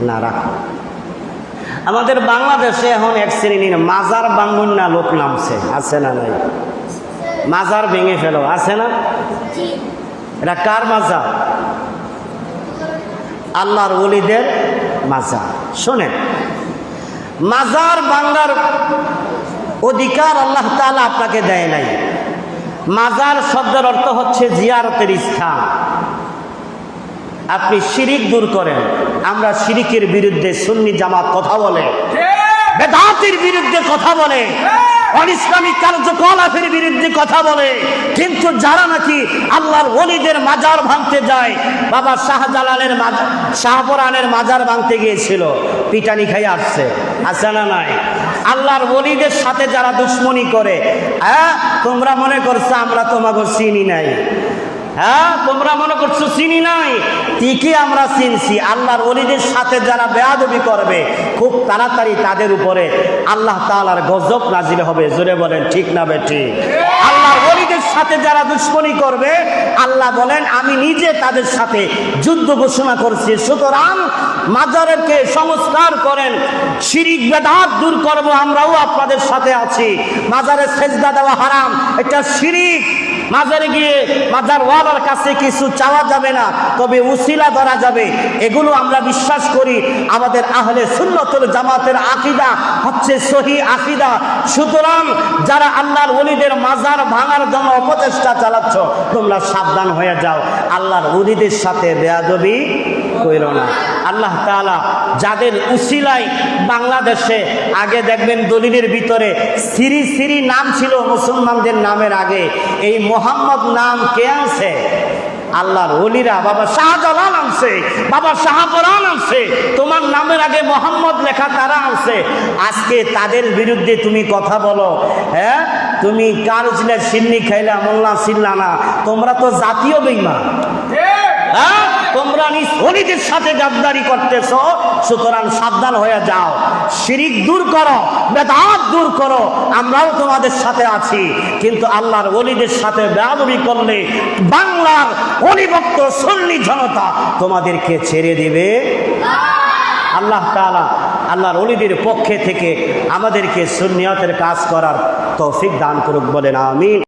না রাখো। আমাদের বাংলাদেশে এখন এক শ্রেণীর মাজার ভাঙুন না লোক নামছে, আছে না নাই? মাজার ভেঙে ফেলো, আছে না? এটা কার মাজার? আল্লাহর ওলিদের মাজার। শোনেন, মাজার ভাঙার অধিকার আল্লাহ তাআলা আপনাকে দেয় নাই। মাজার শব্দের অর্থ হচ্ছে জিয়ারতের স্থান। আপনি শিরিক দূর করেন। আমরা শিরিকের বিরুদ্ধে সুন্নি জামাত কথা বলে, বেদাতের বিরুদ্ধে কথা বলে, অনিসলামিক কার্যকলাপের বিরুদ্ধে কথা বলে, কিন্তু যারা নাকি আল্লাহর ওলিদের মাজার ভাঙতে যায়, বাবা শাহজালালের মাজার, শাহপরানের মাজার ভাঙতে গিয়েছিল, পিটানি খাই আসছে, আছে না নাই? আল্লাহর ওলিদের সাথে যারা দুশ্মনী করে, হ্যাঁ তোমরা মনে করছো আমরা তোমাকে চিনি নাই, হ্যাঁ তোমরা মনে করছো চিনি নাই, ঠিকই আমরা চিনছি। আল্লাহর ওলিদের সাথে যারা বেয়াদবি করবে, খুব তাড়াতাড়ি তাদের উপরে আল্লাহ তাআলার গজব নাজিল হবে। জোরে বলেন ঠিক না বেঠিক? আল্লাহর ওলিদের সাথে যারা দুশ্মনী করবে, আল্লাহ বলেন আমি নিজে তাদের সাথে যুদ্ধ ঘোষণা করছি। সুতরাং মাজারকে সংস্কার করেন, শিরিক বেদাত দূর করব, আমরাও আপনাদের সাথে আছি। মাজারে সেজদা দেওয়া হারাম, এটা শিরিক। মাজারে গিয়ে মাজার ওয়ালার কাছে কিছু চাওয়া যাবে না, তবে উসিলা ধরা যাবে। এগুলো আমরা বিশ্বাস করি। আমাদের আহলে সুন্নতুল জামাতের আকীদা হচ্ছে সহি আকীদা। সুতরাং যারা আল্লাহর ওলিদের মাজার ভাঙার জন্য অপচেষ্টা চালাচ্ছ, তোমরা সাবধান হয়ে যাও, আল্লাহর ওলিদের সাথে বেয়াদবি কইরো না। আল্লাহ তাআলা যাদের উসিলায় বাংলাদেশে আগে দেখবেন দলিলের ভিতরে সিরি সিরি নাম ছিল মুসলমানদের নামের আগে, এই মোহাম্মদ নাম কে আনছে? আল্লাহর ওলিরা। বাবা শাহজালাল আনছে, বাবা শাহপরান আনছে, তোমার নামের আগে মোহাম্মদ লেখা তারা আনছে। আজকে তাদের বিরুদ্ধে তুমি কথা বলো, হ্যাঁ তুমি কার ছিলে সিন্নি খাইলা মোল্লা ছিল্লা না, তোমরা তো জাতীয় বেঈমান, হ্যাঁ তোমরা নিজ ওলিদের সাথে গাদ্দারি করতেছ। সুতরাং সাবধান হয়ে যাও, শিরিক দূর করো, বেদাত দূর করো, আমরাও তোমাদের সাথে আছি। কিন্তু আল্লাহর ওলিদের সাথে বেয়াদবি করলে বাংলার অলিভক্ত সুন্নি জনতা তোমাদেরকে ছেড়ে দিবে। আল্লাহ তাআলা আল্লাহর ওলিদের পক্ষে থেকে আমাদেরকে সুন্নিয়তের কাজ করার তৌফিক দান করুক, বলেন আমিন।